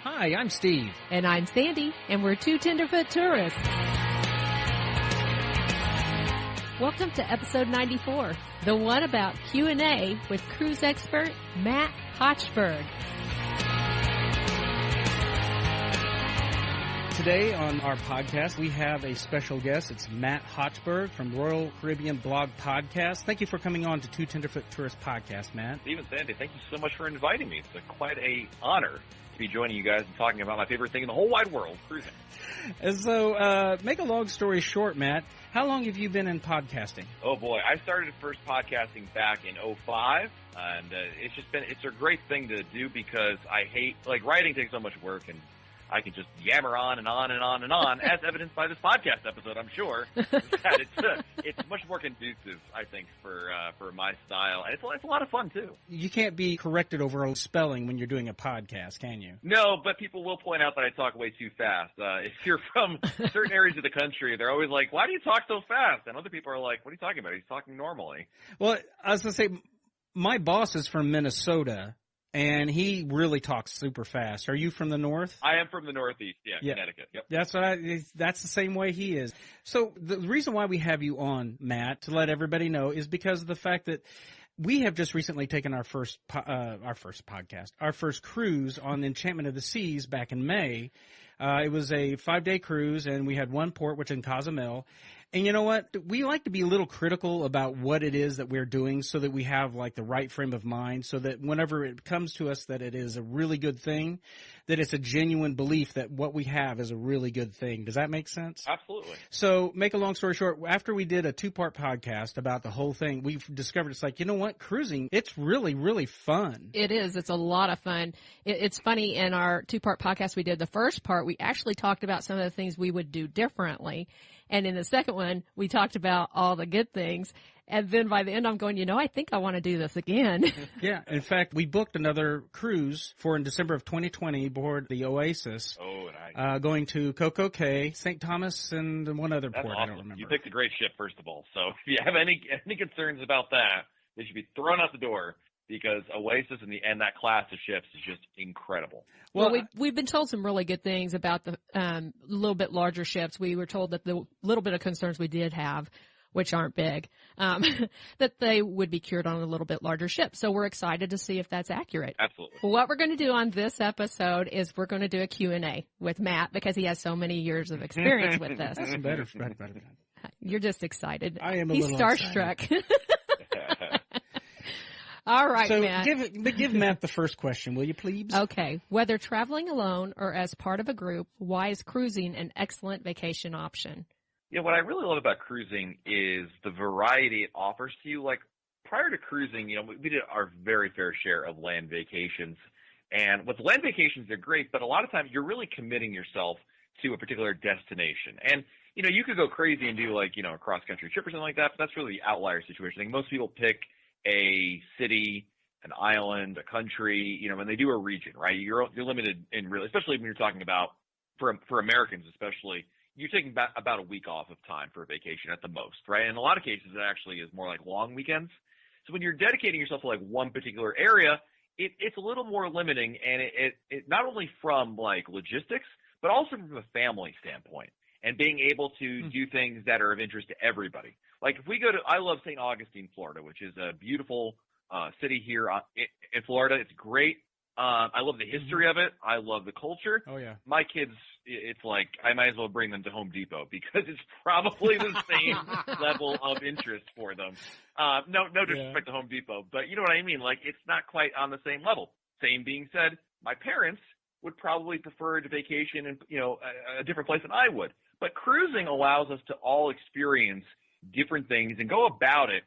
Hi, I'm Steve. And I'm Sandy, and we're Two Tenderfoot Tourists. Welcome to episode 94, the one about Q&A with cruise expert Matt Hochberg. Today on our podcast, we have a special guest. It's Matt Hochberg from Royal Caribbean Blog Podcast. Thank you for coming on to Two Tenderfoot Tourists Podcast, Matt. Steve and Sandy, thank you so much for inviting me. It's quite an honor to be joining you guys and talking about my favorite thing in the whole wide world, cruising. And so, make a long story short, Matt, how long have you been in podcasting? Oh boy, I started first podcasting back in 2005, and it's a great thing to do because I hate, writing takes so much work, and I can just yammer on and on and on and on, as evidenced by this podcast episode, I'm sure. It's much more conducive, I think, for my style. And it's a lot of fun, too. You can't be corrected over a spelling when you're doing a podcast, can you? No, but people will point out that I talk way too fast. If you're from certain areas of the country, they're always like, why do you talk so fast? And other people are like, what are you talking about? He's talking normally. Well, I was going to say, my boss is from Minnesota. And he really talks super fast. Are you from the north? I am from the Northeast, yeah. Connecticut. Yep. That's the same way he is. So the reason why we have you on, Matt, to let everybody know, is because of the fact that we have just recently taken our first cruise on Enchantment of the Seas back in May. It was a 5-day cruise, and we had one port, which in Cozumel. And you know what? We like to be a little critical about what it is that we're doing so that we have the right frame of mind so that whenever it comes to us that it is a really good thing, that it's a genuine belief that what we have is a really good thing. Does that make sense? Absolutely. So make a long story short, after we did a 2-part podcast about the whole thing, we've discovered it's you know what? Cruising, it's really, really fun. It is. It's a lot of fun. It's funny, in our 2-part podcast we did, the first part, we actually talked about some of the things we would do differently. And in the second one, we talked about all the good things. And then by the end, I'm going, I think I want to do this again. Yeah. In fact, we booked another cruise in December of 2020 aboard the Oasis. Oh, nice. Going to Coco Cay, St. Thomas, and one other That's port. Awesome. I don't remember. You picked a great ship, first of all. So if you have any concerns about that, they should be thrown out the door. Because Oasis and that class of ships is just incredible. Well, we've been told some really good things about the little bit larger ships. We were told that the little bit of concerns we did have, which aren't big, that they would be cured on a little bit larger ship. So we're excited to see if that's accurate. Absolutely. Well, what we're going to do on this episode is we're going to do a Q&A with Matt because he has so many years of experience with this. Better. You're just excited. I am a He's little starstruck. All right, so Matt. give Matt the first question, will you please? Okay. Whether traveling alone or as part of a group, why is cruising an excellent vacation option? Yeah, what I really love about cruising is the variety it offers to you. Prior to cruising, we did our very fair share of land vacations. And with land vacations, they're great, but a lot of times you're really committing yourself to a particular destination. And, you could go crazy and do a cross-country trip or something like that, but that's really the outlier situation. I think most people pick a city, an island, a country, when they do a region, right? You're limited in really, especially when you're talking about, for Americans especially, you're taking about a week off of time for a vacation at the most, right? In a lot of cases, it actually is more like long weekends. So when you're dedicating yourself to one particular area, it's a little more limiting, and it not only from logistics, but also from a family standpoint and being able to do things that are of interest to everybody. If we go I love St. Augustine, Florida, which is a beautiful city here in Florida. It's great. I love the history of it. I love the culture. Oh, yeah. My kids, it's I might as well bring them to Home Depot because it's probably the same level of interest for them. No disrespect to Home Depot, but you know what I mean? It's not quite on the same level. Same being said, my parents would probably prefer to vacation in, a different place than I would. But cruising allows us to all experience different things and go about it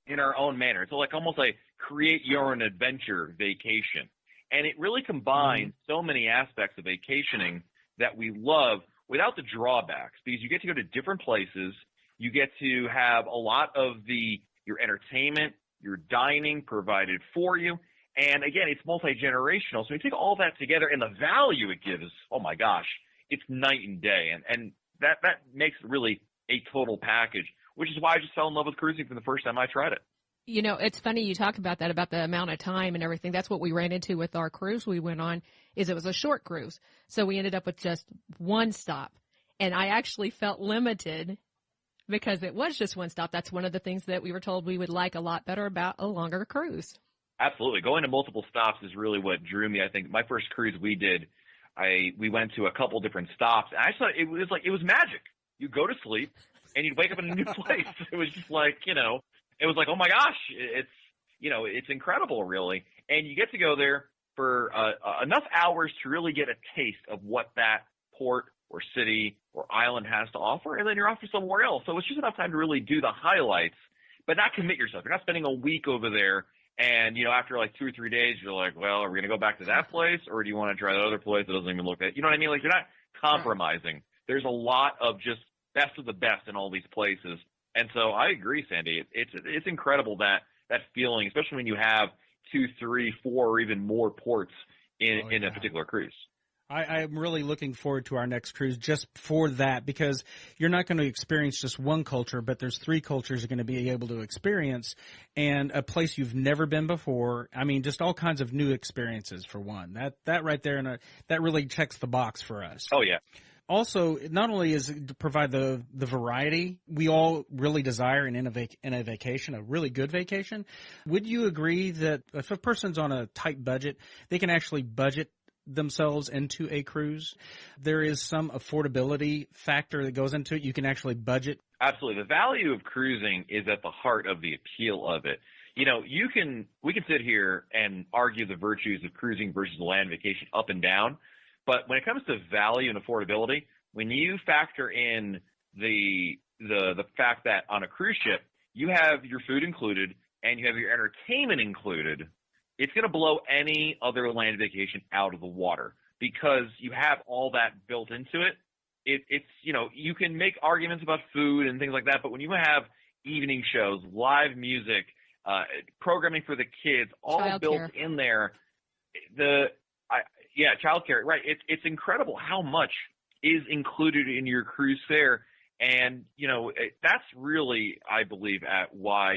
in our own manner. It's almost like create your own adventure vacation. And it really combines so many aspects of vacationing that we love without the drawbacks, because you get to go to different places. You get to have a lot of your entertainment, your dining provided for you. And again, it's multi-generational. So when you take all that together and the value it gives, oh my gosh, it's night and day. And that makes it really a total package, which is why I just fell in love with cruising from the first time I tried it. It's funny you talk about that, about the amount of time and everything. That's what we ran into with our cruise we went on, is it was a short cruise. So we ended up with just one stop. And I actually felt limited because it was just one stop. That's one of the things that we were told we would like a lot better about a longer cruise. Absolutely. Going to multiple stops is really what drew me. I think my first cruise we did, we went to a couple different stops. And I thought it was magic. You go to sleep and you'd wake up in a new place. It was just like, it was like, oh my gosh, it's incredible, really. And you get to go there for enough hours to really get a taste of what that port or city or island has to offer, and then you're off to somewhere else. So it's just enough time to really do the highlights, but not commit yourself. You're not spending a week over there, and after like 2 or 3 days, you're like, well, are we going to go back to that place, or do you want to try that other place that doesn't even look that? You know what I mean? Like, you're not compromising. There's a lot of just best of the best in all these places. And so I agree, Sandy. It's incredible that feeling, especially when you have 2, 3, 4, or even more ports in a particular cruise. I'm really looking forward to our next cruise just for that, because you're not going to experience just one culture, but there's 3 cultures you're going to be able to experience, and a place you've never been before. I mean, just all kinds of new experiences for one. That right there, and that really checks the box for us. Oh, yeah. Also, not only is it to provide the variety we all really desire in a vacation, a really good vacation, would you agree that if a person's on a tight budget, they can actually budget themselves into a cruise? There is some affordability factor that goes into it. You can actually budget. Absolutely. The value of cruising is at the heart of the appeal of it. We can sit here and argue the virtues of cruising versus a land vacation up and down. But when it comes to value and affordability, when you factor in the fact that on a cruise ship, you have your food included and you have your entertainment included, it's going to blow any other land vacation out of the water, because you have all that built into it. It's you can make arguments about food and things like that, but when you have evening shows, live music, programming for the kids, all built in there, childcare, right? It's incredible how much is included in your cruise fare, and that's really, I believe, at why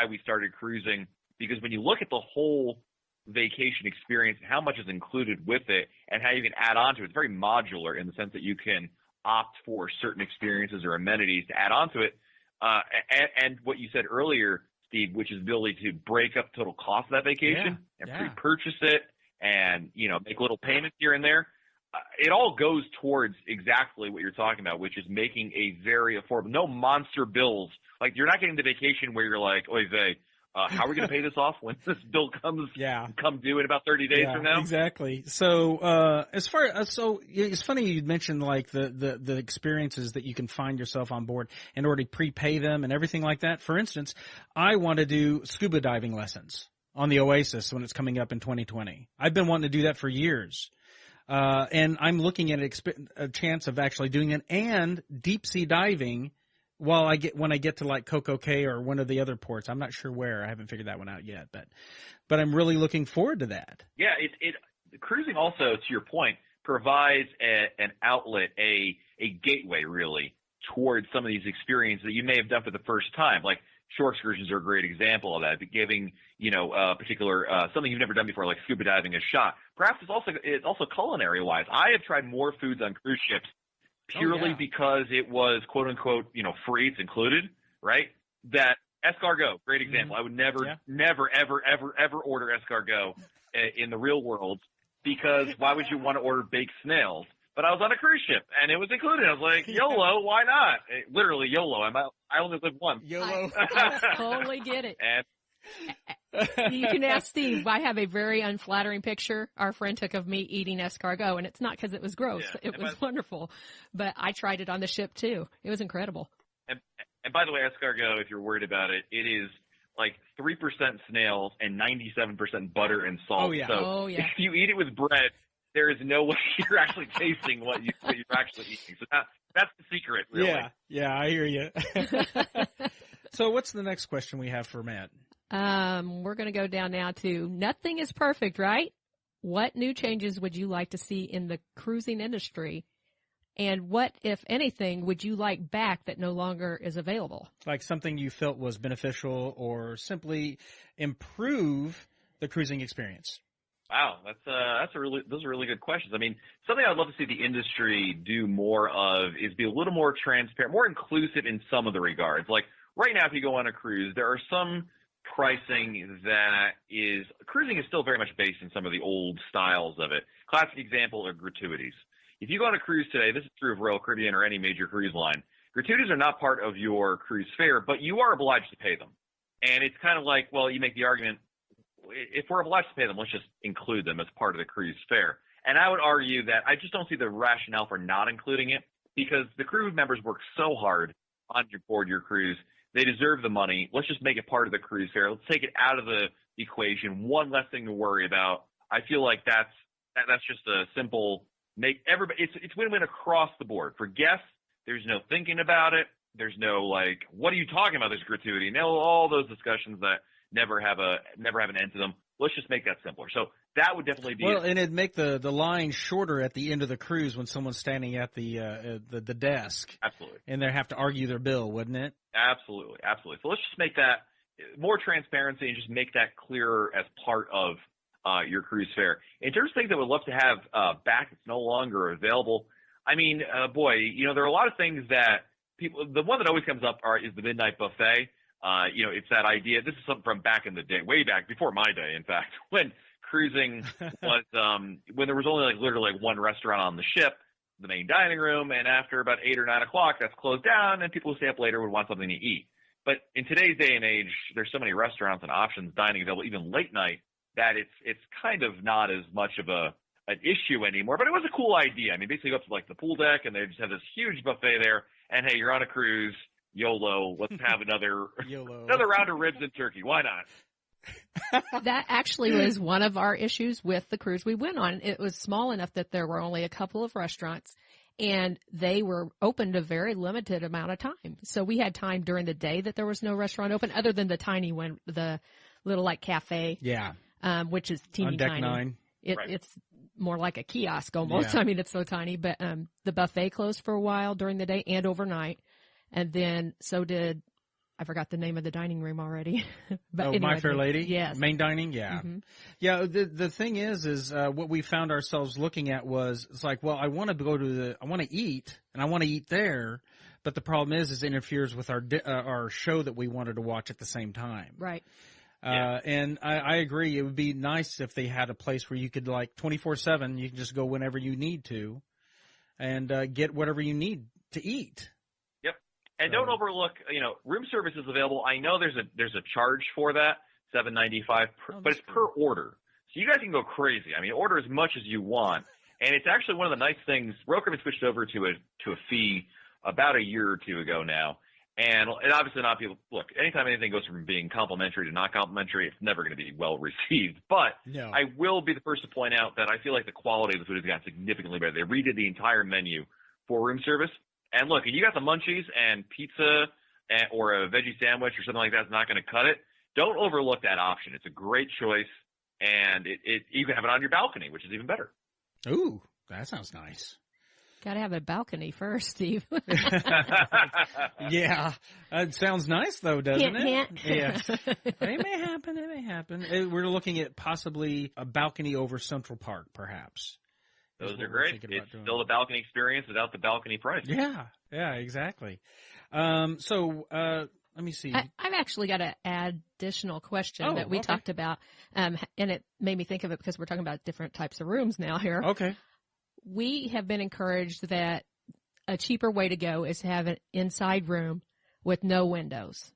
we started cruising. Because when you look at the whole vacation experience, how much is included with it, and how you can add on to it, it's very modular in the sense that you can opt for certain experiences or amenities to add on to it. And what you said earlier, Steve, which is the ability to break up total cost of that vacation and pre-purchase it and, make little payments here and there. It all goes towards exactly what you're talking about, which is making a very affordable, no monster bills. Like, you're not getting the vacation where you're like, oy vey, how are we going to pay this off when this bill come due in about 30 days from now? Exactly. So, it's funny you mentioned like the experiences that you can find yourself on board and already prepay them and everything like that. For instance, I want to do scuba diving lessons on the Oasis when it's coming up in 2020. I've been wanting to do that for years. And I'm looking at a chance of actually doing it, and deep sea diving when I get to like Coco Cay or one of the other ports. I'm not sure where. I haven't figured that one out yet, but I'm really looking forward to that. Yeah, cruising also, to your point, provides an outlet, a gateway really towards some of these experiences that you may have done for the first time. Like, shore excursions are a great example of that, giving particular something you've never done before, like scuba diving, a shot. Perhaps it's also culinary wise. I have tried more foods on cruise ships purely because it was quote unquote free, it's included, right? That escargot, great example. I would never ever order escargot in the real world, because why would you want to order baked snails? But I was on a cruise ship, and it was included. I was like, YOLO, why not? Literally, YOLO. I only live once. YOLO. I totally get it. You can ask Steve. I have a very unflattering picture our friend took of me eating escargot, and it's not because it was gross. Yeah. It was wonderful. But I tried it on the ship, too. It was incredible. And by the way, escargot, if you're worried about it, it is like 3% snails and 97% butter and salt. Oh, yeah. So if you eat it with bread, there is no way you're actually tasting what you're actually eating. So that's the secret, really. Yeah, I hear you. So what's the next question we have for Matt? We're going to go down now to nothing is perfect, right? What new changes would you like to see in the cruising industry? And what, if anything, would you like back that no longer is available? Like something you felt was beneficial or simply improve the cruising experience. Wow, those are really good questions. I mean, something I'd love to see the industry do more of is be a little more transparent, more inclusive in some of the regards. Like right now, if you go on a cruise, there are some pricing cruising is still very much based in some of the old styles of it. Classic example are gratuities. If you go on a cruise today, this is true of Royal Caribbean or any major cruise line, gratuities are not part of your cruise fare, but you are obliged to pay them. And it's kind of like, well, you make the argument, if we're obliged to pay them, let's just include them as part of the cruise fare. And I would argue that I just don't see the rationale for not including it because the crew members work so hard on board your cruise. They deserve the money. Let's just make it part of the cruise fare. Let's take it out of the equation. One less thing to worry about. I feel like that's just a simple it's win-win across the board. For guests, there's no thinking about it. There's no like, what are you talking about? There's gratuity. No, all those discussions that never have an end to them. Let's just make that simpler. So that would definitely be and it'd make the line shorter at the end of the cruise when someone's standing at the desk. Absolutely. And they have to argue their bill, wouldn't it? Absolutely. So let's just make that more transparency and just make that clearer as part of your cruise fare. In terms of things that would love to have back that's no longer available, I mean, there are a lot of things that the one that always comes up is the midnight buffet. It's that idea. This is something from back in the day, way back before my day, in fact, when cruising was, when there was only literally one restaurant on the ship, the main dining room, and after about 8 or 9 o'clock, that's closed down, and people who stay up later would want something to eat. But in today's day and age, there's so many restaurants and options, dining available, even late night, that it's kind of not as much of an issue anymore. But it was a cool idea. I mean, basically you go up to the pool deck, and they just have this huge buffet there, and hey, you're on a cruise. YOLO, let's have another round of ribs and turkey. Why not? That actually was one of our issues with the cruise we went on. It was small enough that there were only a couple of restaurants, and they were opened a very limited amount of time. So we had time during the day that there was no restaurant open, other than the tiny one, the little cafe, which is teeny on deck tiny. 9. Right. It's more like a kiosk almost. Yeah. I mean, it's so tiny. But the buffet closed for a while during the day and overnight. And then so did, I forgot the name of the dining room already. But anyway, My Fair Lady? Yes. Main dining? Yeah. Mm-hmm. Yeah, the thing is what we found ourselves looking at was, it's like, well, I want to eat, and I want to eat there, but the problem is it interferes with our show that we wanted to watch at the same time. Right. And I agree. It would be nice if they had a place where you could 24/7, you can just go whenever you need to and get whatever you need to eat. And don't overlook, room service is available. I know there's a charge for that, $7.95, but it's per order. So you guys can go crazy. I mean, order as much as you want. And it's actually one of the nice things. Royal Caribbean switched over to a fee about a year or two ago now. And obviously not people, look, anytime anything goes from being complimentary to not complimentary, it's never going to be well received. But no. I will be the first to point out that I feel like the quality of the food has gotten significantly better. They redid the entire menu for room service. And look, if you got the munchies and pizza or a veggie sandwich or something like that's not going to cut it, don't overlook that option. It's a great choice, and you can have it on your balcony, which is even better. Ooh, that sounds nice. Got to have a balcony first, Steve. Yeah, it sounds nice though, doesn't it? Yeah, it may happen. We're looking at possibly a balcony over Central Park, perhaps. Those are great. It's still the balcony experience without the balcony price. Yeah, exactly. So let me see. I've actually got an additional question that we talked about, and it made me think of it because we're talking about different types of rooms now here. Okay. We have been encouraged that a cheaper way to go is to have an inside room with no windows.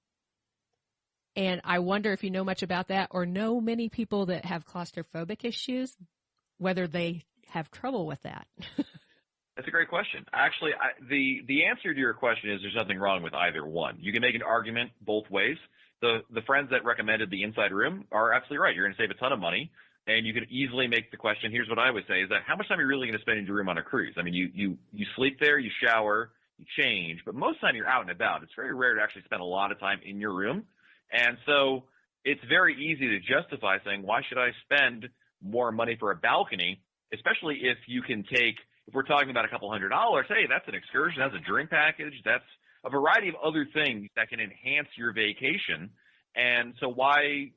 And I wonder if you know much about that or know many people that have claustrophobic issues, whether they have trouble with that. That's a great question. Actually, the answer to your question is there's nothing wrong with either one. You can make an argument both ways. The friends that recommended the inside room are absolutely right. You're going to save a ton of money, and you can easily make the question. Here's what I would say: is that how much time are you really going to spend in your room on a cruise? I mean, you sleep there, you shower, you change, but most of the time you're out and about. It's very rare to actually spend a lot of time in your room, and so it's very easy to justify saying, why should I spend more money for a balcony? Especially if you can take, If we're talking about a couple $100, hey, that's an excursion, that's a drink package, that's a variety of other things that can enhance your vacation. And so why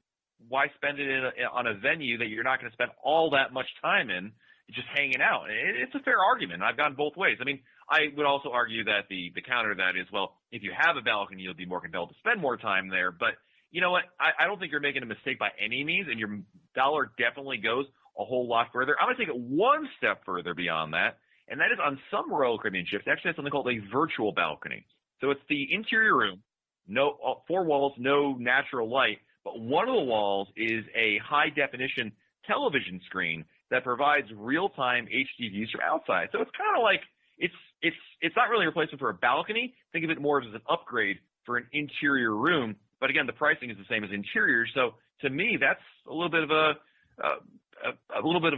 spend it on a venue that you're not going to spend all that much time in, just hanging out? It's a fair argument. I've gone both ways. I mean, I would also argue that the counter to that is, well, if you have a balcony, you'll be more compelled to spend more time there. But you know what? I don't think you're making a mistake by any means, and your dollar definitely goes a whole lot further. I'm going to take it one step further beyond that, and that is on some Royal Caribbean ships, they actually have something called a virtual balcony. So it's the interior room, no 4 walls, no natural light, but one of the walls is a high-definition television screen that provides real-time HD views from outside. So it's kind of like it's not really a replacement for a balcony. Think of it more as an upgrade for an interior room. But again, the pricing is the same as interior. So to me, that's a little bit of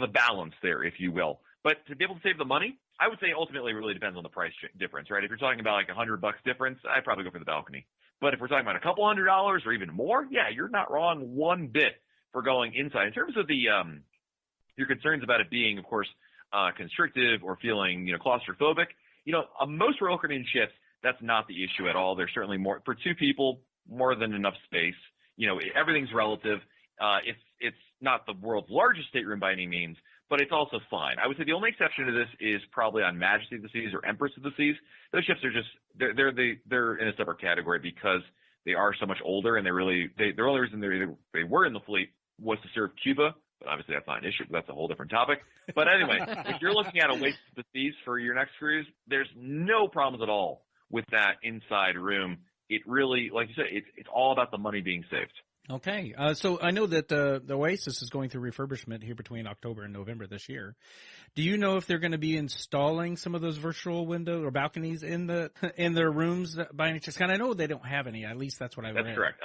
a balance there, if you will. But to be able to save the money, I would say ultimately it really depends on the price difference, right? If you're talking about like $100 difference, I'd probably go for the balcony. But if we're talking about a couple $100 or even more, yeah, you're not wrong one bit for going inside. In terms of the your concerns about it being, of course, constrictive or feeling, claustrophobic, most Royal Caribbean ships, that's not the issue at all. There's certainly more for 2 people, more than enough space. Everything's relative. It's not the world's largest stateroom by any means, but it's also fine. I would say the only exception to this is probably on Majesty of the Seas or Empress of the Seas. Those ships are just they're in a separate category because they are so much older, and the only reason they were in the fleet was to serve Cuba. But obviously that's not an issue. That's a whole different topic. But anyway, if you're looking at Oasis of the Seas for your next cruise, there's no problems at all with that inside room. It really, like you said, it's all about the money being saved. Okay. So I know that the Oasis is going through refurbishment here between October and November this year. Do you know if they're going to be installing some of those virtual windows or balconies in their rooms by any chance? And I know they don't have any. At least that's what I read. That's correct.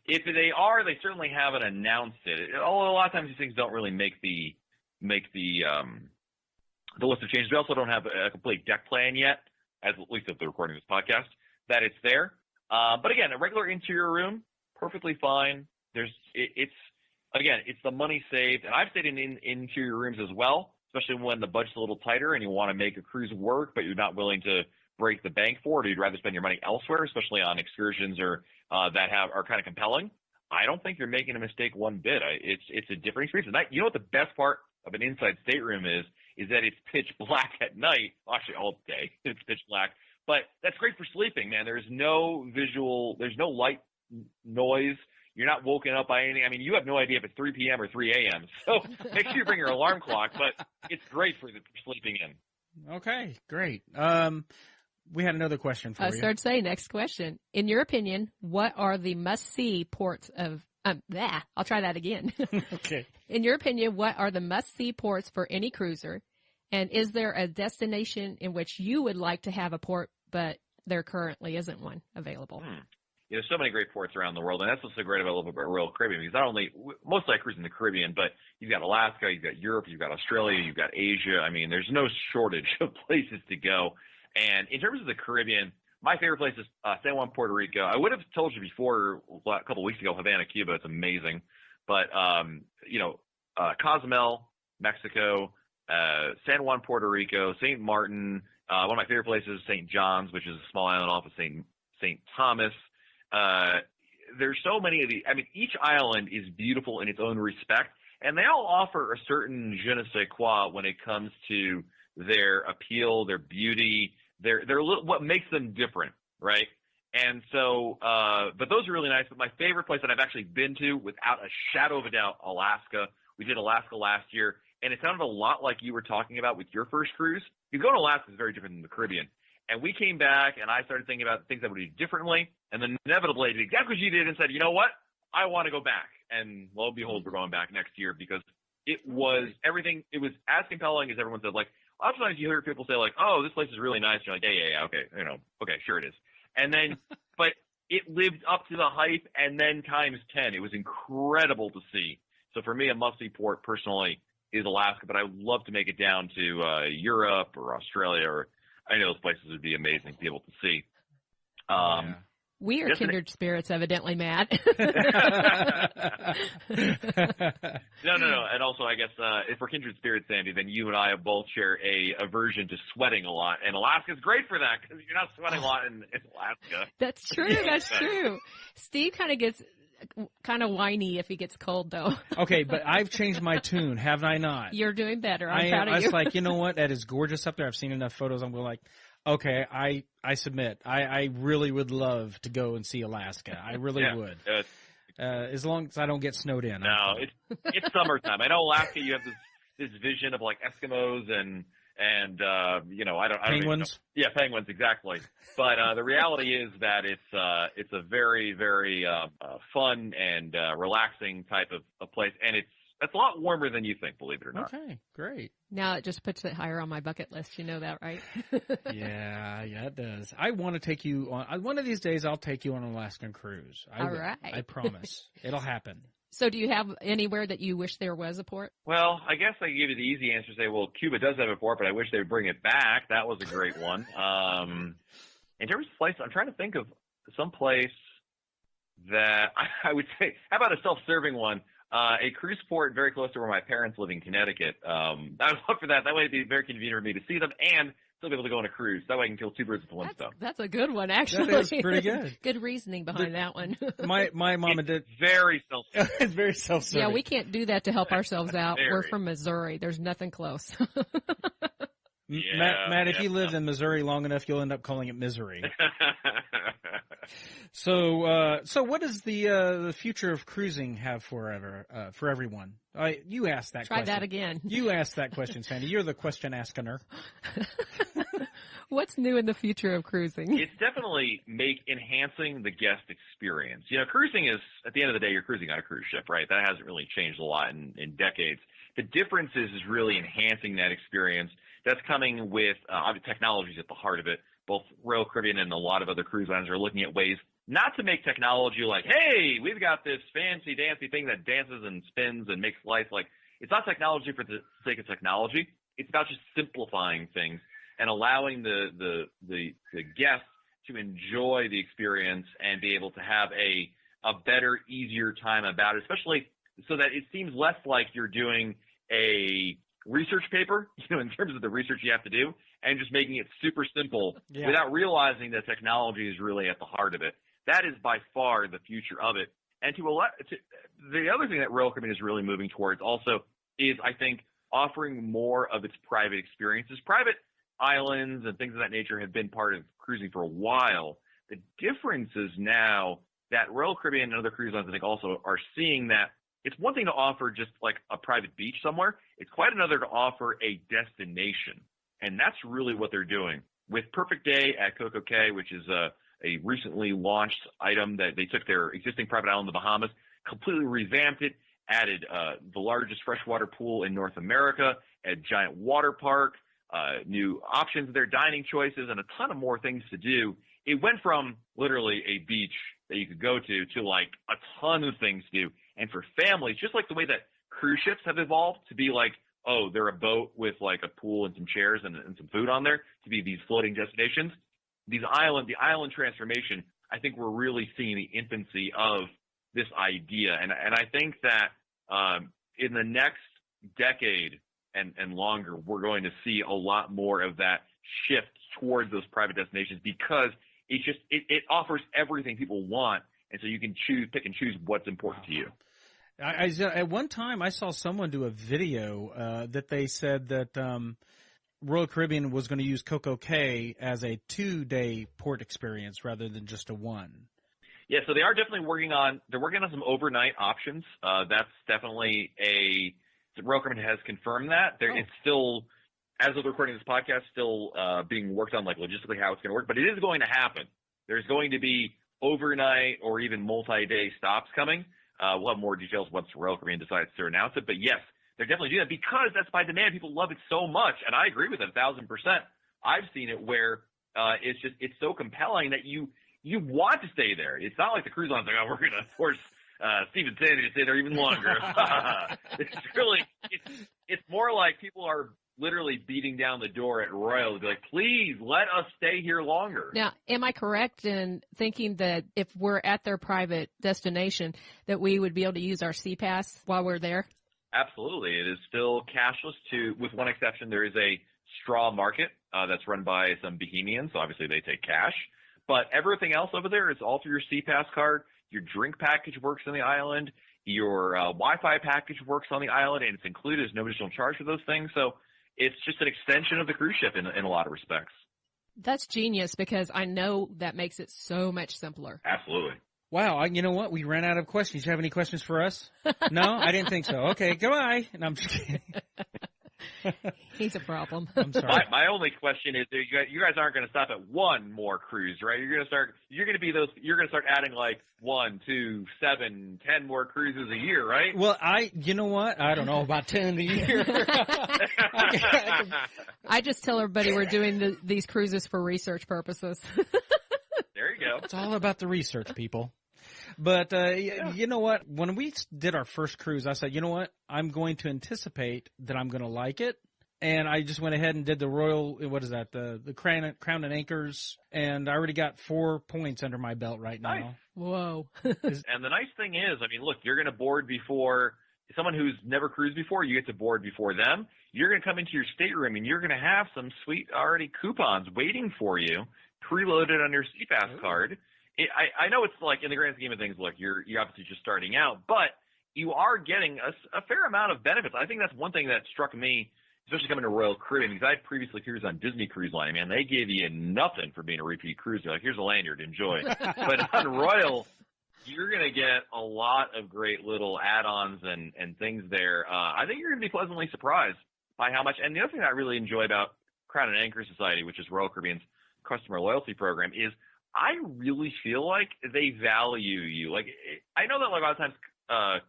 If they are, they certainly haven't announced it. Although a lot of times these things don't really make the list of changes. We also don't have a complete deck plan yet, at least if they're recording this podcast, that it's there. But again, a regular interior room, perfectly fine. It's the money saved, and I've stayed in interior rooms as well, especially when the budget's a little tighter and you want to make a cruise work, but you're not willing to break the bank for it, or you'd rather spend your money elsewhere, especially on excursions or that are kind of compelling. I don't think you're making a mistake one bit. It's a different experience. And you know what the best part of an inside stateroom is that it's pitch black at night. Well, actually, all day it's pitch black. But that's great for sleeping, man. There's no light noise. You're not woken up by anything. I mean, you have no idea if it's 3 p.m. or 3 a.m. So make sure you bring your alarm clock, but it's great for sleeping in. Okay, great. We had another question for you. I started saying, next question. In your opinion, what are the must-see ports of I'll try that again. Okay. In your opinion, what are the must-see ports for any cruiser? And is there a destination in which you would like to have a port, but there currently isn't one available? There's so many great ports around the world, and that's what's so great about Royal Caribbean, because not only, mostly I cruise in the Caribbean, but you've got Alaska, you've got Europe, you've got Australia, you've got Asia. I mean, there's no shortage of places to go. And in terms of the Caribbean, my favorite place is San Juan, Puerto Rico. I would have told you before, a couple of weeks ago, Havana, Cuba. It's amazing. But, Cozumel, Mexico, San Juan, Puerto Rico, St. Martin. One of my favorite places is St. John's, which is a small island off of St. Thomas. There's so many of these. I mean, each island is beautiful in its own respect, and they all offer a certain je ne sais quoi when it comes to their appeal, their beauty, their what makes them different, right? And so, but those are really nice. But my favorite place that I've actually been to, without a shadow of a doubt, Alaska. We did Alaska last year, and it sounded a lot like you were talking about with your first cruise. Because going to Alaska is very different than the Caribbean. And we came back, and I started thinking about things I would do differently, and then inevitably I did exactly what you did and said, you know what? I want to go back. And lo and behold, we're going back next year because it was everything. It was as compelling as everyone said. Like, a lot of times you hear people say, like, oh, this place is really nice. You're like, yeah, okay, okay, sure it is. And then, but it lived up to the hype, and then times 10. It was incredible to see. So for me, a must-see port personally is Alaska, but I would love to make it down to Europe or Australia, or I know those places would be amazing to be able to see. Yeah. We are kindred spirits, evidently, Matt. No. And also, I guess if we're kindred spirits, Sandy, then you and I both share a aversion to sweating a lot, and Alaska's great for that because you're not sweating a lot in Alaska. That's true. That's true. Steve kind of gets kind of whiny if he gets cold, though. Okay, but I've changed my tune, have I not? You're doing better. I'm proud of you. I was like, you know what? That is gorgeous up there. I've seen enough photos. I'm like, okay, I submit. I really would love to go and see Alaska. I really would. As long as I don't get snowed in. No, it's summertime. I know Alaska, you have this vision of like Eskimos and I don't penguins. Yeah, penguins, exactly. But the reality is that it's a very, very fun and relaxing type of place, and it's a lot warmer than you think, believe it or not. Okay, great. Now it just puts it higher on my bucket list. You know that, right? Yeah, it does. I want to take you on. One of these days, I'll take you on an Alaskan cruise. All right. I promise. It'll happen. So do you have anywhere that you wish there was a port? Well, I guess I can give you the easy answer. Say, well, Cuba does have a port, but I wish they would bring it back. That was a great one. In terms of place, I'm trying to think of some place that I would say, how about a self-serving one? A cruise port very close to where my parents live in Connecticut. I would look for that. That way it'd be very convenient for me to see them and still be able to go on a cruise. That way I can kill two birds with one stone. That's a good one, actually. That is pretty good. Good reasoning behind that one. My mom and dad. Very self-serving. It's very self-serving. Yeah, we can't do that to help ourselves out. We're from Missouri. There's nothing close. Matt, if you lived in Missouri long enough, you'll end up calling it misery. So what does the future of cruising have for everyone? You asked that question. Try that again. You asked that question, Sandy. You're the question asker. What's new in the future of cruising? It's definitely enhancing the guest experience. Cruising is, at the end of the day, you're cruising on a cruise ship, right? That hasn't really changed a lot in decades. The difference is really enhancing that experience. That's coming with technologies at the heart of it. Both Royal Caribbean and a lot of other cruise lines are looking at ways not to make technology like, hey, we've got this fancy dancy thing that dances and spins and makes life like, it's not technology for the sake of technology. It's about just simplifying things and allowing the guests to enjoy the experience and be able to have a better, easier time about it, especially so that it seems less like you're doing a research paper, in terms of the research you have to do, and just making it super simple without realizing that technology is really at the heart of it. That is by far the future of it. And the other thing that Royal Caribbean is really moving towards also is, I think, offering more of its private experiences. Private islands and things of that nature have been part of cruising for a while. The difference is now that Royal Caribbean and other cruise lines, I think, also are seeing that it's one thing to offer just like a private beach somewhere. It's quite another to offer a destination. And that's really what they're doing. With Perfect Day at Coco Cay, which is a recently launched item that they took their existing private island in the Bahamas, completely revamped it, added the largest freshwater pool in North America, a giant water park, new options, their dining choices, and a ton of more things to do. It went from literally a beach that you could go to like a ton of things to do. And for families, just like the way that cruise ships have evolved to be like, oh, they're a boat with like a pool and some chairs and some food on there, to be these floating destinations. The island transformation, I think we're really seeing the infancy of this idea. And I think that in the next decade and longer, we're going to see a lot more of that shift towards those private destinations, because it offers everything people want. And so you can pick and choose what's important to you. At one time, I saw someone do a video that they said that Royal Caribbean was going to use Coco Cay as a 2-day port experience rather than just a one. Yeah, so they are definitely working on some overnight options. That's definitely Royal Caribbean has confirmed that. It's still, as of recording this podcast, still being worked on, like logistically how it's going to work, but it is going to happen. There's going to be overnight or even multi-day stops coming. We'll have more details once Royal Caribbean decides to announce it. But yes, they're definitely doing that because that's by demand. People love it so much, and I agree with it 1,000%. I've seen it where it's so compelling that you want to stay there. It's not like the cruise line's like, oh, we're going to force Steve and Sandy to stay there even longer. It's more like people are literally beating down the door at Royal to be like, please let us stay here longer. Now, am I correct in thinking that if we're at their private destination, that we would be able to use our Sea Pass while we're there? Absolutely. It is still cashless with one exception. There is a straw market that's run by some bohemians. So obviously they take cash. But everything else over there is all through your CPass card. Your drink package works on the island. Your Wi-Fi package works on the island, and it's included. There's no additional charge for those things. So it's just an extension of the cruise ship in a lot of respects. That's genius, because I know that makes it so much simpler. Absolutely. Wow, you know what? We ran out of questions. You have any questions for us? No, I didn't think so. Okay, goodbye. And I'm just kidding. He's a problem. I'm sorry. My only question is, you guys aren't going to stop at one more cruise, right? You're going to start adding like 1, 2, 7, 10 more cruises a year, right? Well, you know what? I don't know about 10 a year. I just tell everybody we're doing these cruises for research purposes. There you go. It's all about the research, people. But you know what? When we did our first cruise, I said, you know what? I'm going to anticipate that I'm going to like it. And I just went ahead and did the Royal, what is that, the Crown and Anchors, and I already got 4 points under my belt right now. Nice. Whoa. And the nice thing is, I mean, look, you're going to board before someone who's never cruised before. You get to board before them. You're going to come into your stateroom, and you're going to have some sweet already coupons waiting for you, preloaded on your CPass card. I know it's like, in the grand scheme of things, look, you're obviously just starting out, but you are getting a fair amount of benefits. I think that's one thing that struck me, especially coming to Royal Caribbean, because I had previously cruised on Disney Cruise Line. Man, they gave you nothing for being a repeat cruiser. Like, here's a lanyard, enjoy. But on Royal, you're going to get a lot of great little add-ons and things there. I think you're going to be pleasantly surprised by how much. And the other thing I really enjoy about Crown and Anchor Society, which is Royal Caribbean's customer loyalty program, is I really feel like they value you. Like, I know that like a lot of times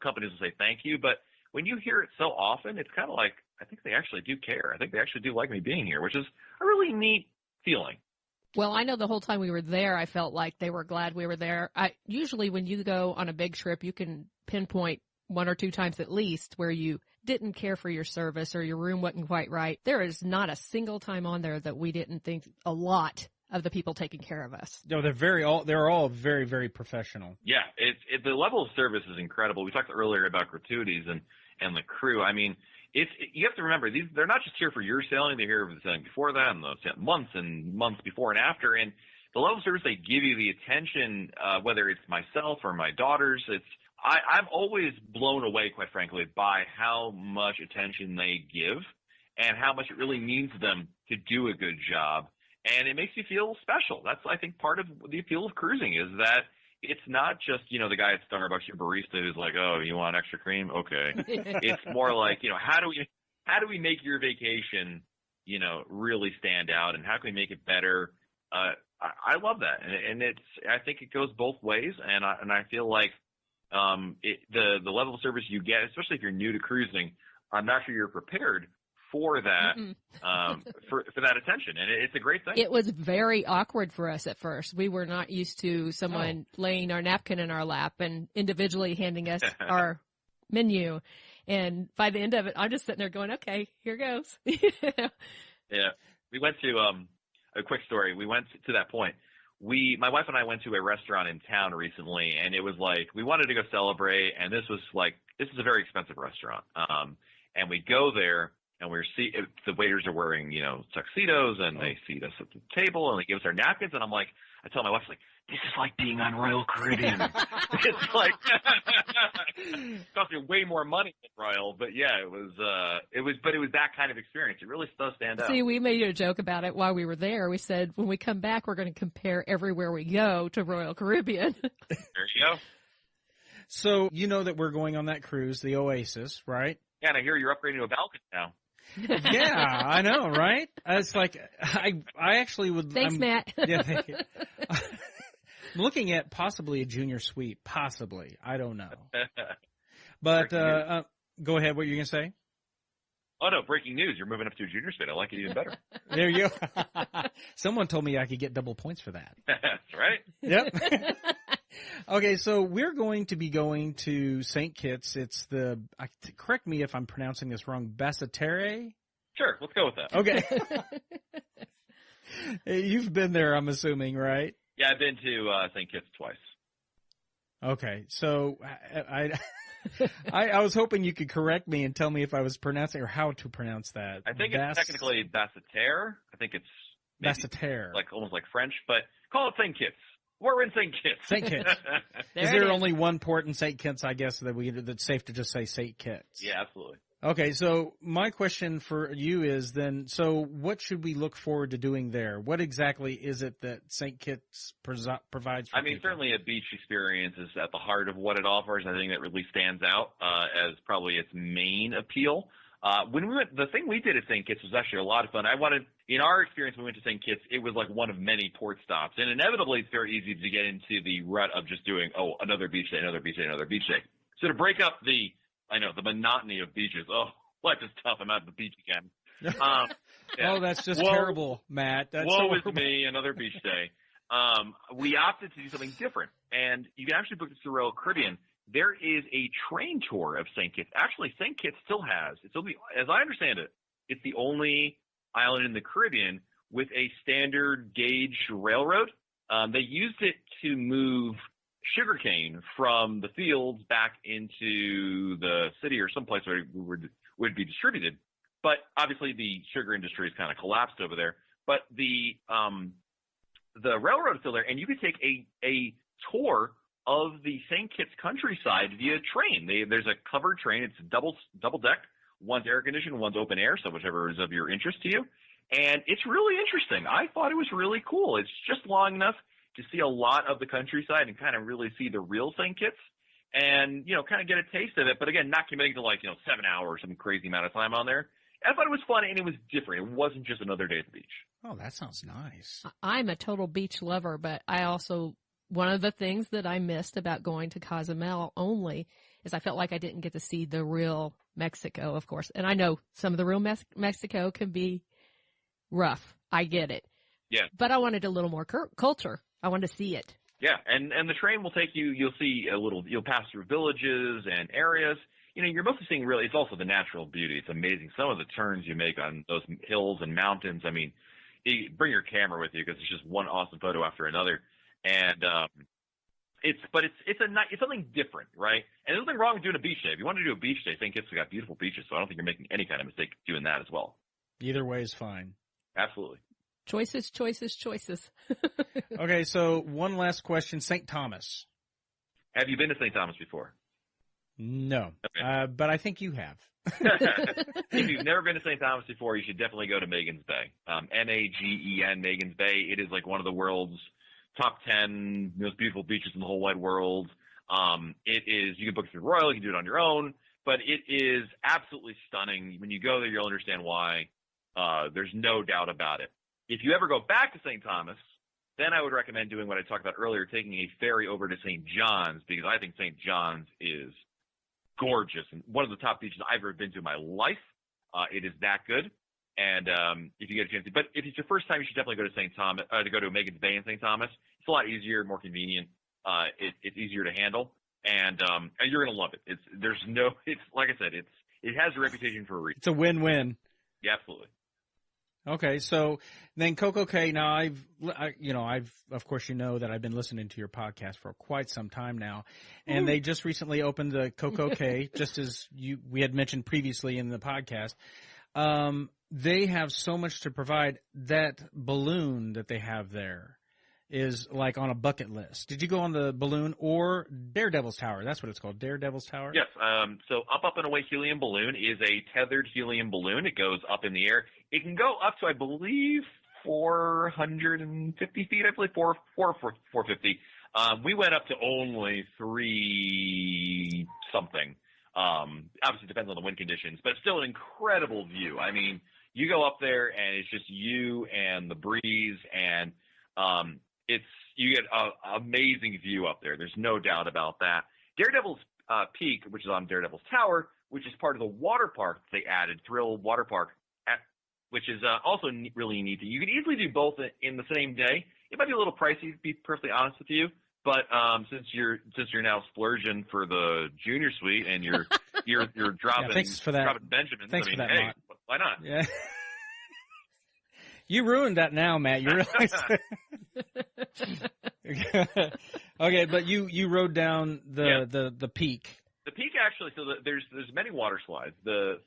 companies will say thank you, but when you hear it so often, it's kind of like, I think they actually do care. I think they actually do like me being here, which is a really neat feeling. Well, I know the whole time we were there, I felt like they were glad we were there. Usually when you go on a big trip, you can pinpoint 1 or 2 times at least where you didn't care for your service or your room wasn't quite right. There is not a single time on there that we didn't think a lot of the people taking care of us. No, they're all very, very professional. Yeah, the level of service is incredible. We talked earlier about gratuities and the crew. I mean, you have to remember, they're not just here for your sailing, they're here for the sailing before that and the months and months before and after. And the level of service they give you, the attention, whether it's myself or my daughters, I'm always blown away, quite frankly, by how much attention they give and how much it really means to them to do a good job. And it makes you feel special. That's, I think, part of the appeal of cruising is that it's not just, the guy at Starbucks, your barista who's like, oh, you want extra cream? Okay. It's more like, how do we make your vacation, really stand out, and how can we make it better? I love that. And I think it goes both ways. And I feel like, the level of service you get, especially if you're new to cruising, I'm not sure you're prepared for that, for that attention. And it's a great thing. It was very awkward for us at first. We were not used to someone laying our napkin in our lap and individually handing us our menu. And by the end of it, I'm just sitting there going, okay, here goes. Yeah. We went to, a quick story. We went to that point. My wife and I went to a restaurant in town recently, and it was like, we wanted to go celebrate, and this is a very expensive restaurant. And we go there, and the waiters are wearing, tuxedos, and they seat us at the table, and they give us our napkins, and I tell my wife, this is like being on Royal Caribbean. It's like, it cost me way more money than Royal, but yeah, it was that kind of experience. It really does stand out. See, we made a joke about it while we were there. We said, when we come back, we're going to compare everywhere we go to Royal Caribbean. There you go. So, you know that we're going on that cruise, the Oasis, right? Yeah, and I hear you're upgrading to a balcony now. Yeah, I know, right? It's like, I actually would. Thanks, Matt. Yeah, thank you. I'm looking at possibly a junior suite, possibly. I don't know. But go ahead. What are you going to say? Oh, no, breaking news. You're moving up to a junior suite. I like it even better. There you go. Someone told me I could get double points for that. That's right. Yep. Okay, so we're going to be going to St. Kitts. It's correct me if I'm pronouncing this wrong, Basseterre? Sure, let's go with that. Okay. You've been there, I'm assuming, right? Yeah, I've been to St. Kitts twice. Okay, so I was hoping you could correct me and tell me if I was pronouncing or how to pronounce that. I think it's technically basseterre. I think it's basseterre, like almost like French, but call it St. Kitts. We're in St. Kitts. St. Kitts. Is there only one port in St. Kitts? I guess that's safe to just say St. Kitts. Yeah, absolutely. Okay, so my question for you is then, so what should we look forward to doing there? What exactly is it that St. Kitts provides for people? Certainly a beach experience is at the heart of what it offers. I think that really stands out as probably its main appeal. When we went, the thing we did at St. Kitts was actually a lot of fun. In our experience when we went to St. Kitts, it was like one of many port stops. And inevitably, it's very easy to get into the rut of just doing, another beach day, another beach day, another beach day. So to break up the monotony of beaches. Oh, life is tough. I'm at the beach again. Yeah. Oh, that's just terrible, Matt. That's woe is me, another beach day. We opted to do something different. And you can actually book this through Royal Caribbean. There is a train tour of St. Kitts. Actually, St. Kitts still has, as I understand it, it's the only island in the Caribbean with a standard gauge railroad. They used it to move sugarcane from the fields back into the city or someplace where it would be distributed. But obviously the sugar industry has kind of collapsed over there. But the railroad is still there, and you could take a tour of the St. Kitts countryside via train. There's a covered train. It's double deck. One's air conditioned, one's open air, so whichever is of your interest to you. And it's really interesting. I thought it was really cool. It's just long enough to see a lot of the countryside and kind of really see the real St. Kitts and, kind of get a taste of it. But again, not committing to 7 hours, some crazy amount of time on there. I thought it was fun and it was different. It wasn't just another day at the beach. Oh, that sounds nice. I'm a total beach lover, but one of the things that I missed about going to Cozumel only is I felt like I didn't get to see the real Mexico, of course. And I know some of the real Mexico can be rough. I get it. Yeah. But I wanted a little more culture. I wanted to see it. Yeah, and the train will take you. You'll see you'll pass through villages and areas. You're mostly seeing it's also the natural beauty. It's amazing. Some of the turns you make on those hills and mountains. Bring your camera with you because it's just one awesome photo after another. And it's something different, right? And there's nothing wrong with doing a beach day. If you want to do a beach day, St. Kitts has got beautiful beaches, so I don't think you're making any kind of mistake doing that as well. Either way is fine. Absolutely. Choices. Okay, so one last question. St. Thomas. Have you been to St. Thomas before? No, okay. But I think you have. If you've never been to St. Thomas before, you should definitely go to Magens Bay. Magen, Magens Bay. It is like one of the world's top 10 most beautiful beaches in the whole wide world. It is. You can book it through Royal. You can do it on your own. But it is absolutely stunning. When you go there, you'll understand why. There's no doubt about it. If you ever go back to St. Thomas, then I would recommend doing what I talked about earlier, taking a ferry over to St. John's, because I think St. John's is gorgeous and one of the top beaches I've ever been to in my life. It is that good. And if you get a chance to, but if it's your first time, you should definitely go to St. Thomas, to go to Magens Bay in St. Thomas. It's a lot easier, more convenient. It's easier to handle, and you're gonna love it. It's like I said, it has a reputation for a reason. It's a win-win. Yeah, absolutely. Okay, so then Coco Cay. Now I've of course that I've been listening to your podcast for quite some time now, and they just recently opened the Coco Cay, just as we had mentioned previously in the podcast. They have so much to provide. That balloon that they have there is like on a bucket list. Did you go on the balloon or Daredevil's Tower? That's what it's called, Daredevil's Tower? Yes. So Up and Away helium balloon is a tethered helium balloon. It goes up in the air. It can go up to, I believe, 450 feet. I believe 450. We went up to only 3 something. Obviously depends on the wind conditions, but still an incredible view. You go up there and it's just you and the breeze, and you get an amazing view up there. There's no doubt about that. Daredevils Peak, which is on Daredevil's Tower, which is part of the water park that they added, Thrill Water Park, which is also really neat. You can easily do both in the same day. It might be a little pricey, to be perfectly honest with you, but since you're now splurging for the junior suite and you're dropping, thanks for that. Dropping Benjamins, thanks for that, hey, Mott. why not? Yeah. You ruined that now, Matt. You realize Okay, but you rode down the peak. The peak actually. So there's many water slides. The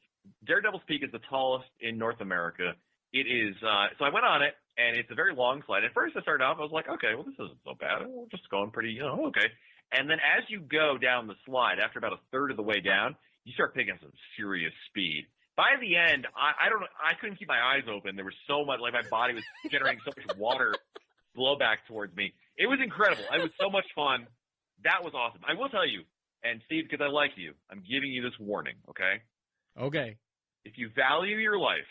Daredevils Peak is the tallest in North America. It is. So I went on it, and it's a very long slide. At first, I started off, I was like, okay, well, this isn't so bad. We're just going pretty, okay. And then as you go down the slide, after about a third of the way down, you start picking up some serious speed. By the end, I couldn't keep my eyes open. There was so much, like my body was generating so much water blowback towards me. It was incredible. It was so much fun. That was awesome. I will tell you, and Steve, because I like you, I'm giving you this warning, okay? Okay. If you value your life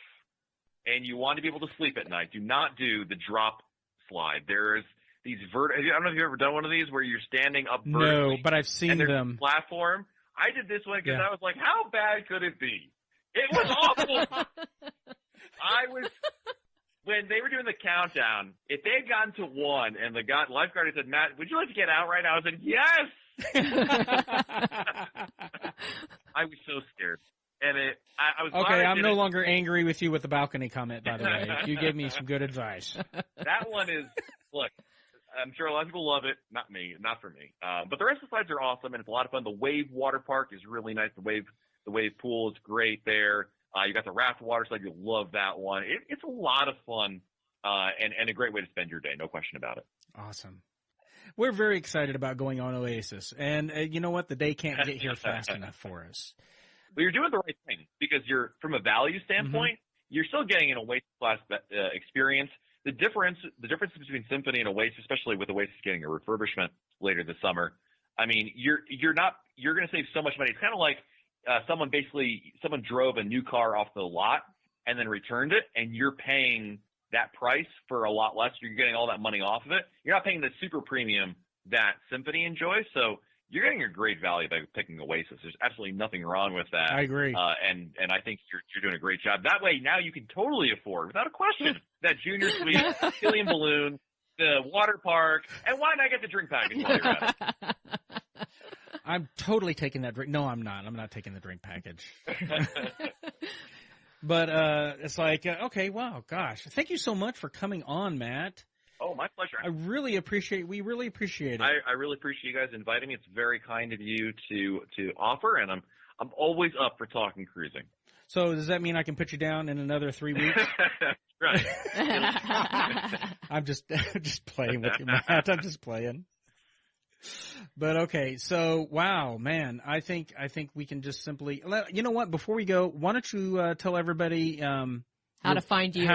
and you want to be able to sleep at night, do not do the drop slide. There's these I don't know if you've ever done one of these where you're standing up vertically. No, but I've seen and there's them. A platform. I did this one because I was like, how bad could it be? It was awful. When they were doing the countdown, if they had gotten to 1 and the lifeguard had said, Matt, would you like to get out right now? I said, yes. I was so scared. And I was okay. I'm no longer angry with you with the balcony comment. By the way, you gave me some good advice. That one is look. I'm sure a lot of people love it. Not me, not for me. But the rest of the slides are awesome, and it's a lot of fun. The Wave Water Park is really nice. The Wave Pool is great there. You got the Raft Water Slide. You'll love that one. It's a lot of fun and a great way to spend your day. No question about it. Awesome. We're very excited about going on Oasis, and you know what? The day can't get here fast enough for us. Well, you're doing the right thing because you're, from a value standpoint, you're still getting an Oasis class experience. The difference between Symphony and Oasis, especially with Oasis getting a refurbishment later this summer, I mean, you're going to save so much money. It's kind of like someone drove a new car off the lot and then returned it, and you're paying that price for a lot less. You're getting all that money off of it. You're not paying the super premium that Symphony enjoys, so you're getting a great value by picking Oasis. There's absolutely nothing wrong with that. I agree. And I think you're doing a great job. That way, now you can totally afford, without a question, that junior suite, helium balloon, the water park, and why not get the drink package while you're at it? I'm totally taking that drink. No, I'm not. I'm not taking the drink package. But it's like, okay, wow, gosh. Thank you so much for coming on, Matt. Oh, my pleasure. We really appreciate it. I really appreciate you guys inviting me. It's very kind of you to offer, and I'm always up for talking cruising. So does that mean I can put you down in another 3 weeks? Right. I'm just playing with you, Matt. I'm just playing. But okay, so wow, man, I think we can just simply, you know what? Before we go, why don't you tell everybody how to find you,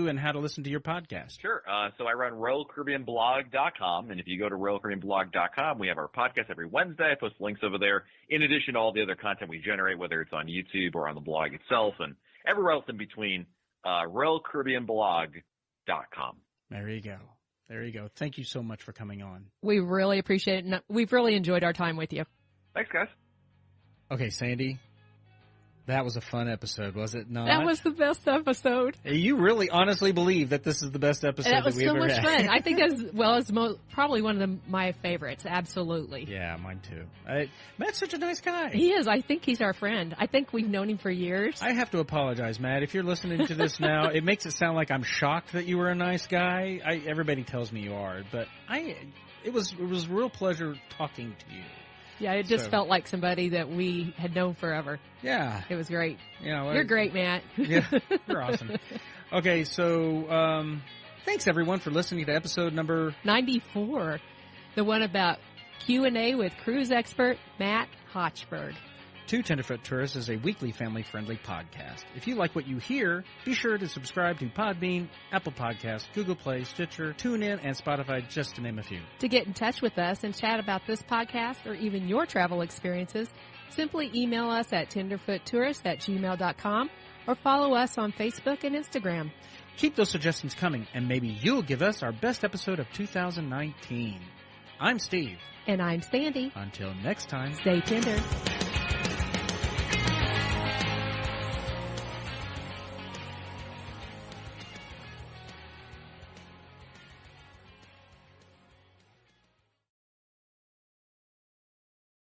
and how to listen to your podcast? Sure. So I run RoyalCaribbeanBlog.com, and if you go to RoyalCaribbeanBlog.com, we have our podcast every Wednesday. I post links over there, in addition to all the other content we generate, whether it's on YouTube or on the blog itself, and everywhere else in between. RoyalCaribbeanBlog.com. There you go. There you go. Thank you so much for coming on. We really appreciate it, and we've really enjoyed our time with you. Thanks, guys. Okay, Sandy, that was a fun episode, was it not? That was the best episode. You really honestly believe that this is the best episode that we've ever had? That was so much fun. I think that's, probably one of my favorites, absolutely. Yeah, mine too. Matt's such a nice guy. He is. I think he's our friend. I think we've known him for years. I have to apologize, Matt. If you're listening to this now, it makes it sound like I'm shocked that you were a nice guy. Everybody tells me you are, but it was a real pleasure talking to you. Yeah, it just felt like somebody that we had known forever. Yeah. It was great. You're great, Matt. Yeah, you're awesome. Okay, so thanks, everyone, for listening to episode number 94, the one about Q&A with cruise expert Matt Hochberg. Two Tenderfoot Tourists is a weekly family-friendly podcast. If you like what you hear, be sure to subscribe to Podbean, Apple Podcasts, Google Play, Stitcher, TuneIn, and Spotify, just to name a few. To get in touch with us and chat about this podcast or even your travel experiences, simply email us at tenderfoottourist@gmail.com or follow us on Facebook and Instagram. Keep those suggestions coming, and maybe you'll give us our best episode of 2019. I'm Steve. And I'm Sandy. Until next time. Stay tender.